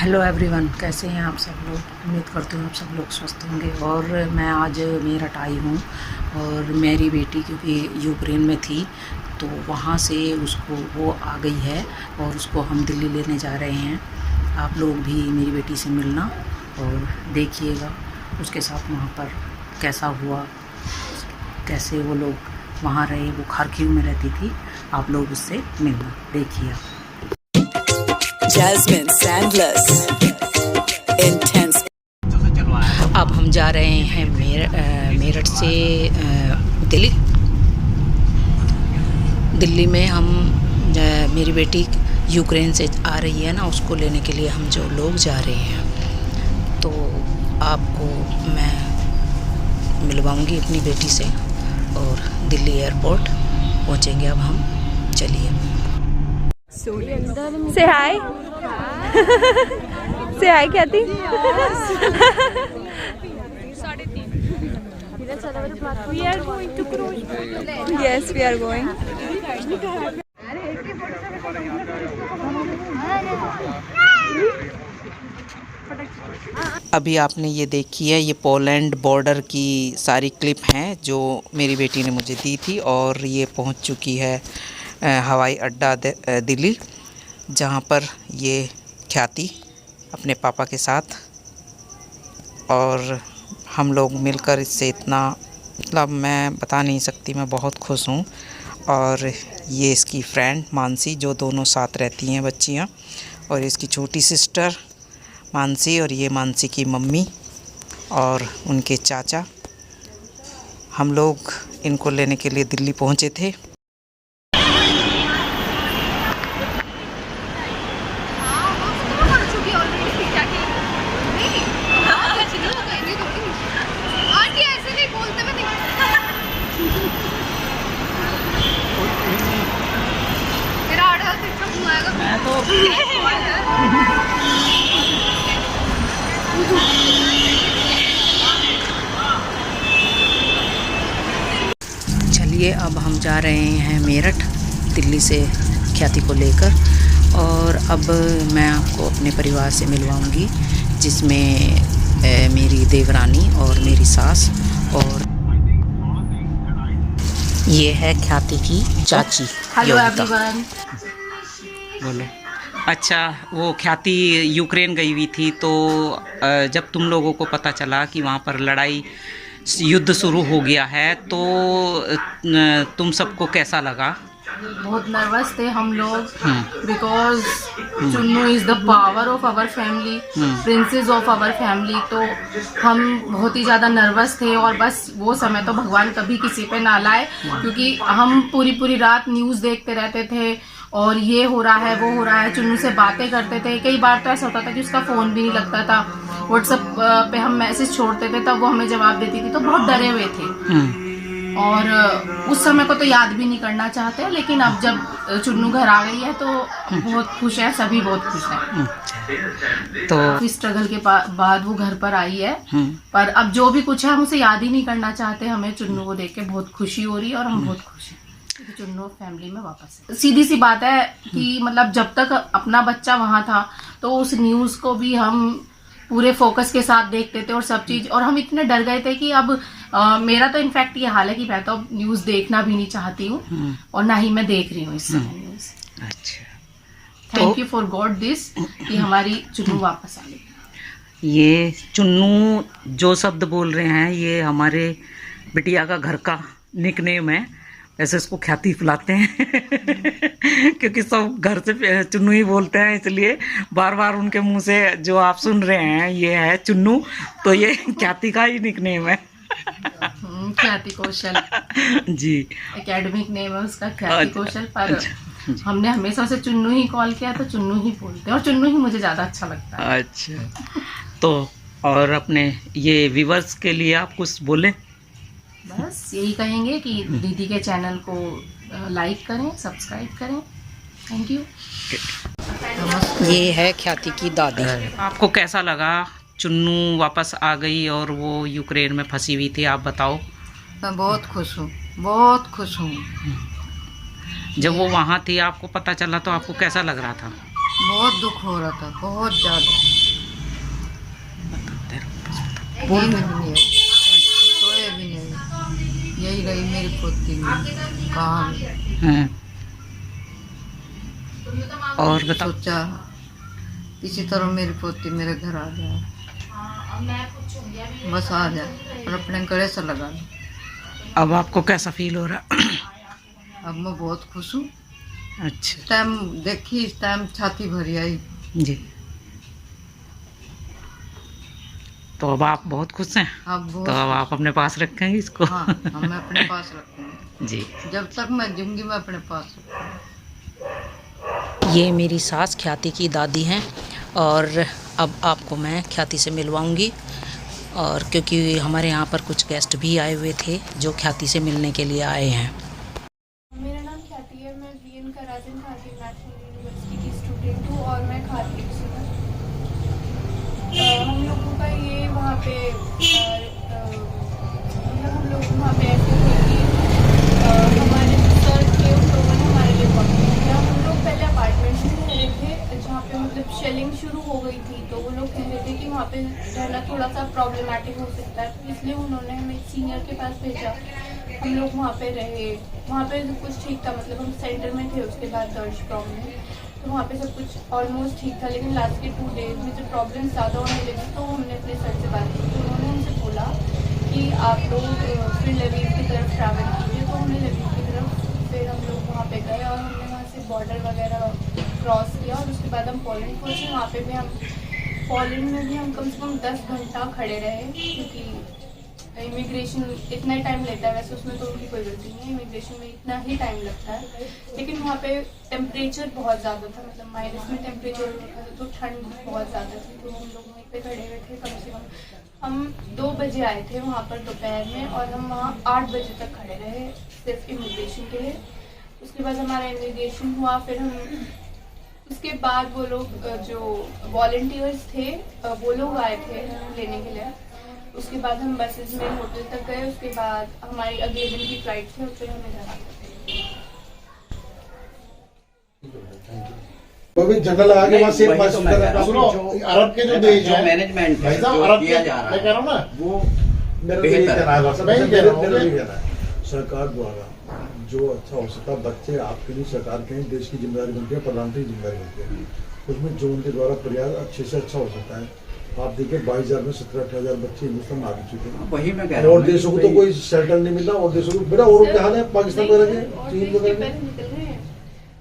Hello everyone, कैसे हैं आप सब लोग। उम्मीद करती हूँ आप सब लोग स्वस्थ होंगे। और मैं आज मेरठ आई हूँ और मेरी बेटी क्योंकि यूक्रेन में थी तो वहाँ से उसको वो आ गई है और उसको हम दिल्ली लेने जा रहे हैं। आप लोग भी मेरी बेटी से मिलना और देखिएगा उसके साथ वहाँ पर कैसा हुआ, कैसे वो लोग वहाँ रहे। वो खार्किव में रहती थी। आप लोग उससे मिलना, देखिए। Jasmine Sandless, intense. अब हम जा रहे हैं मेरठ से दिल्ली में। हम मेरी बेटी यूक्रेन से आ रही है ना, उसको लेने के लिए हम जो लोग जा रहे हैं तो आपको मैं मिलवाऊंगी अपनी बेटी से और दिल्ली एयरपोर्ट पहुंचेंगे अब हम। चलिए। Say hi. Say hi, Kathy. We are going to cruise. Yes, we are going. अभी आपने ये देखी है, ये पोलैंड बॉर्डर की सारी क्लिप हैं जो मेरी बेटी ने मुझे दी थी। और ये पहुंच चुकी है हवाई अड्डा दिल्ली, जहां पर ये ख्याति अपने पापा के साथ। और हम लोग मिलकर इससे इतना, मतलब मैं बता नहीं सकती, मैं बहुत खुश हूँ। और ये इसकी फ्रेंड मानसी, जो दोनों साथ रहती हैं बच्चियाँ, और इसकी छोटी सिस्टर मानसी, और ये मानसी की मम्मी और उनके चाचा। हम लोग इनको लेने के लिए दिल्ली पहुँचे थे। चलिए, अब हम जा रहे हैं मेरठ दिल्ली से ख्याति को लेकर। और अब मैं आपको अपने परिवार से मिलवाऊंगी, जिसमें मेरी देवरानी और मेरी सास, और ये है ख्याति की चाची। Hello everyone. बोलो। अच्छा, वो ख्याति यूक्रेन गई हुई थी तो जब तुम लोगों को पता चला कि वहाँ पर लड़ाई, युद्ध शुरू हो गया है, तो तुम सबको कैसा लगा? बहुत नर्वस थे हम लोग, because Chunnu is the power of our family, princess of our family. तो हम बहुत ही ज़्यादा नर्वस थे। और बस वो समय तो भगवान कभी किसी पे ना लाए, क्योंकि हम पूरी रात न्यूज़ देखते रहते थे और ये हो रहा है, वो हो रहा है। चुन्नू से बातें करते थे। कई बार तो ऐसा होता था कि उसका फ़ोन भी नहीं लगता था। व्हाट्सएप पे हम मैसेज छोड़ते थे, तब वो हमें जवाब देती थी। तो बहुत डरे हुए थे और उस समय को तो याद भी नहीं करना चाहते। लेकिन अब जब चुन्नू घर आ गई है तो बहुत खुश है, सभी बहुत खुश हैं। तो स्ट्रगल के बाद वो घर पर आई है, पर अब जो भी कुछ है हम उसे याद ही नहीं करना चाहते। हमें चुन्नू को देख के बहुत खुशी हो रही है और हम बहुत खुश हैं कि चुन्नू फैमिली में वापस है। सीधी सी बात है कि मतलब जब तक अपना बच्चा वहां था तो उस न्यूज को भी हम पूरे फोकस के साथ देखते थे और सब चीज। और हम इतने डर गए थे कि अब मेरा तो इनफैक्ट ये हाल है कि मैं तो अब न्यूज देखना भी नहीं चाहती हूँ और ना ही मैं देख रही हूँ इस समय न्यूज। अच्छा, thank you for God this कि हमारी चुन्नू वापस आ गई। ये चुन्नू जो शब्द बोल रहे हैं, ये हमारे बिटिया का घर का निकनेम है। ऐसे इसको ख्याति बुलाते हैं क्योंकि सब घर से चुन्नू ही बोलते हैं, इसलिए बार बार उनके मुंह से जो आप सुन रहे हैं ये है चुन्नू। तो ये ख्याति का ही निकनेम है। ख्याति कौशल जी, एकेडमिक नेम है उसका, ख्याति कौशल। पर हमने हमेशा से चुन्नू ही कॉल किया तो चुन्नू ही बोलते हैं और चुन्नू ही मुझे ज़्यादा अच्छा लगता है। अच्छा, तो और अपने ये व्यूअर्स के लिए आप कुछ बोलें? बस यही कहेंगे कि दीदी के चैनल को लाइक करें, सब्सक्राइब करें। Thank you. ये है ख्याति की दादी। आपको कैसा लगा? चुन्नू वापस आ गई और वो यूक्रेन में फंसी हुई थी, आप बताओ। मैं बहुत खुश हूँ, बहुत खुश हूँ। जब वो वहाँ थी आपको पता चला तो आपको कैसा लग रहा था? बहुत दुख हो रहा था, बहुत ज़्यादा। नींद भी नहीं आई, सोए भी नहीं। यही रही मेरी पोती में कहानी। हैं। और बताओ। सोचा किसी तरह मेरी पोती मेरे घर आ जाए, बस आ जाए और अपने गले से लगा लो। अब आपको कैसा फील हो रहा? अब मैं बहुत खुश हूँ। अच्छा टाइम देखी, इस टाइम छाती भरी आई। जी, तो अब आप बहुत खुश हैं? अब बहुत तो अब आप अपने पास रखेंगे इसको? हाँ, हम अपने पास रखूँगी। जी। जब तक मैं जिंदगी में अपने पास रखूँगी। ये मेरी सास ख्याति की दादी हैं और अब आपको मैं ख्याति से मिलवाऊंगी। और क्योंकि हमारे यहाँ पर कुछ गेस्ट भी आए हुए थे जो ख्याति से मिलने के लिए आए हैं। मेरा नाम ख्याति है, मैं BN कराजन खारती नेशनल यूनिवर्सिटी की स्टूडेंट हूँ और मैं खारती से हूँ। हम लोगों का ये वहाँ पे हम लोग वहाँ पे ऐसे थे कि हमारे सर थे, उन लोगों ने हमारे लिए बहुत किया। हम लोग पहले अपार्टमेंट में रह रहे थे जहाँ पे मतलब शेलिंग शुरू हो गई थी, तो वो लोग कह रहे थे कि वहाँ पे रहना थोड़ा सा प्रॉब्लमेटिक हो सकता है, तो इसलिए उन्होंने हमें एक सीनियर के पास भेजा। हम लोग वहाँ पे रहे, वहाँ पे सब कुछ ठीक था, मतलब हम सेंटर में थे। उसके बाद दर्ज प्रॉब्लम, तो वहाँ पे सब कुछ ऑलमोस्ट ठीक था, लेकिन लास्ट के 2 डेज में जब प्रॉब्लम ज़्यादा होने लगी तो हमने अपने सर से बात की। तो उन्होंने हमसे बोला कि आप लोग फिर लवीव की तरफ ट्रैवल कीजिए। तो हमने लवीव की तरफ फिर हम लोग वहाँ पे गए और हमने वहाँ से बॉर्डर वगैरह क्रॉस किया और उसके बाद हम पोलैंड पहुँचे। वहाँ पे भी हम पोलैंड में भी हम कम से कम 10 घंटा खड़े रहे, क्योंकि इमिग्रेशन इतना ही टाइम लेता है। वैसे उसमें तो उनकी कोई गलती नहीं है, इमिग्रेशन में इतना ही टाइम लगता है, लेकिन वहाँ पे टेम्परेचर बहुत ज़्यादा था, मतलब माइनस में टेम्परेचर होता था, तो ठंड बहुत ज़्यादा थी। तो हम लोग वहीं पे खड़े हुए थे, कम से कम हम 2 बजे आए थे वहाँ पर दोपहर में और हम वहाँ 8 बजे तक खड़े रहे सिर्फ इमिग्रेशन के लिए। उसके बाद हमारा इमिग्रेशन हुआ, फिर हम उसके बाद वो लोग जो वॉलंटियर्स थे वो लोग आए थे लेने के लिए। उसके बाद हम बसेस में होटल तक गए, उसके बाद हमारी अगले दिन की फ्लाइट थी और फिर हमें घर कोई भी जंगल लगा के वहाँ सेफ बस सुनो, अरब के जो देश है मैनेजमेंट भाई साहब, अरब के मैं कह रहा हूँ ना, वो मेरे लिए कहना है, मेरे लिए कहना है सरकार द्वारा जो अच्छा हो सकता है, बच्चे आपके लिए सरकार के देश की जिम्मेदारी बनती है, प्रधानमंत्री की जिम्मेदारी बनती है, उसमें जो उनके द्वारा प्रयास अच्छे से अच्छा हो सकता है। आप देखिए 22,000 में 17-18,000 बच्चे हिंदुस्तान में आ चुके हैं। वही मैं कह रहा हूँ, और देशों को तो कोई शेल्टर नहीं मिल रहा, और देशों को बेटा और क्या हाल है पाकिस्तान वगैरह के, चीन वगैरह के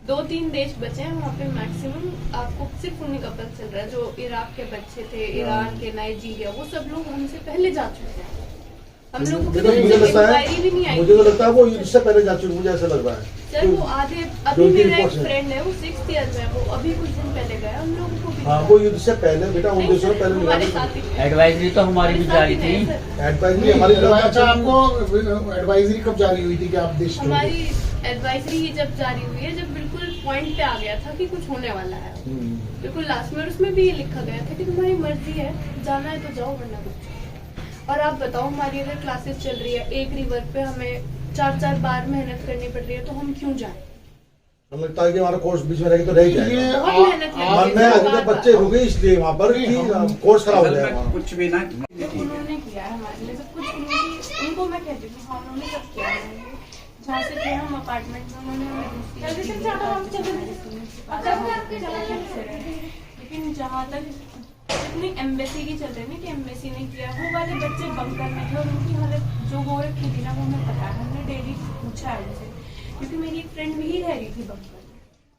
2-3 देश बचे हैं वहाँ पे। मैक्सिमम आपको सिर्फ उन्हीं का पता चल रहा है, जो इराक के बच्चे थे, ईरान के, नाइजीरिया, वो सब लोग हमसे पहले जा चुके हैं। हम लोग को मुझे लगता इंक्वायरी भी नहीं है, आई। मुझे तो लगता है वो इससे पहले जा चुके, मुझे ऐसा लग रहा है सर वो आधे, अभी मेरा एक फ्रेंड है वो 6th ईयर में, वो अभी कुछ दिन पहले गया। हम लोगों को भी हाँ, वो युद्ध से पहले बेटा उन देशों में पहले हमारे साथ ही एडवाइजरी तो हमारी भी जारी थी। एडवाइजरी हमारी अच्छा, आपको एडवाइजरी कब जारी हुई थी कि आप देश छोड़ें? हमारी एडवाइजरी जब जारी हुई है, जब बिल्कुल पॉइंट पे आ गया था कि कुछ होने वाला है, बिल्कुल लास्ट में, और उसमें भी ये लिखा गया था कि तुम्हारी मर्जी है, जाना है तो जाओ वरना कुछ। और आप बताओ, हमारी अगर क्लासेस चल रही है, एक रिवर पे हमें 4-4 बार मेहनत करनी पड़ रही है, तो हम क्यों जाएं? हमें लगता है कि हमारा कोर्स बीच में रहेगा तो रह जाएगा। बहुत मेहनत मन में अगर बच्चे रुके इसलिए वहाँ पर कि कोर्स खराब हो जाएगा। कुछ भी ना उन्होंने किया है हमारे लिए सब कुछ, उनको मैं कहती हूँ हाँ उन्होंने सब किया है। जहाँ से थे हम अपार्टमेंट में, उन्होंने लेकिन जहाँ तक इतनी एम्बेसी की चल रही है ना कि एम्बेसी ने किया, वो वाले बच्चे बंकर में थे और उनकी हालत जो हो रखी थी ना, वो हमें पता है, हमने डेली पूछा है उनसे, क्योंकि मेरी एक फ्रेंड भी रह रही थी बंकर में,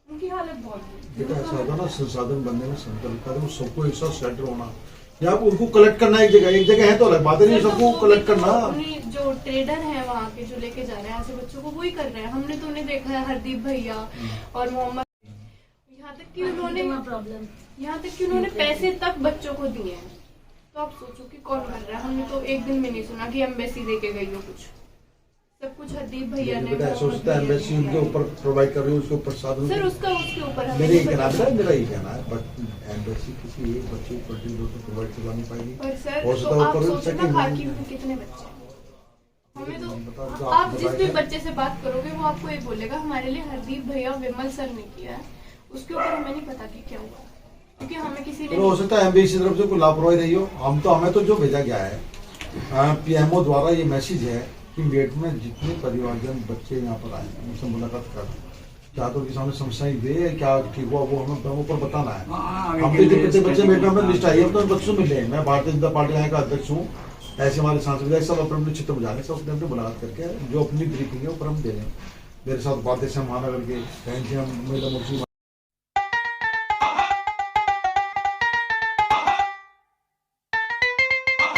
उनकी हालत बहुत बुरी। बेटा ऐसा होता ना, संसाधन बनने में संकल्प है, सबको एक साथ सेट होना, या उनको कलेक्ट करना एक जगह है तो अलग बात है, नहीं सबको कलेक्ट करना। जो ट्रेडर है वहाँ के, जो लेके जा रहे हैं ऐसे बच्चों को, वही कर रहे हैं। हमने तो उन्हें देखा है, हरदीप भैया और मोहम्मद, यहाँ तक कि उन्होंने पैसे तक बच्चों को दिए हैं। तो आप सोचो कि कौन कर रहा है। हमने तो एक दिन में नहीं सुना कि एम्बेसी दे के गई हो कुछ, सब कुछ हरदीप भैया ने। सोचता है एम्बेसी उनके ऊपर प्रोवाइड कर रही है, उसके ऊपर साधन सर उसका उसके ऊपर मेरा ही कहना है, बट एम्बेसी किसी एक बच्चे को पर्टिकुलर प्रोवाइड करवा नहीं पाएगी। पर सर तो आप सोचो ना, खाकी में कितने बच्चे, हमें तो आप जिस भी बच्चे से बात करोगे वो आपको ये बोलेगा हमारे लिए हरदीप भैया, विमल सर ने किया है, उसके ऊपर हमें नहीं पता कि क्या हुआ, क्योंकि हमें किसी ने तो हो सकता है एमबीसी तरफ से कोई लापरवाही रही हो। हमें तो जो भेजा गया है पीएमओ द्वारा ये मैसेज है कि गेट में जितने परिवारजन बच्चे यहाँ पर आए उनसे मुलाकात कर, क्या तो उनके सामने समस्याएं दे, क्या ठीक हुआ वो हमें ऊपर बताना है। हम तो कितने बच्चे मेरे में लिस्ट आई है तो बच्चों मिले। मैं भारतीय जनता पार्टी यहाँ का अध्यक्ष हूँ, ऐसे हमारे सांसद सब अपने अपने चित्र बुझा लें, सब अपने अपने मुलाकात करके जो अपनी ब्रीफिंग है ऊपर हम दे लें। मेरे साथ बातें से महानगर के महिला मुख्य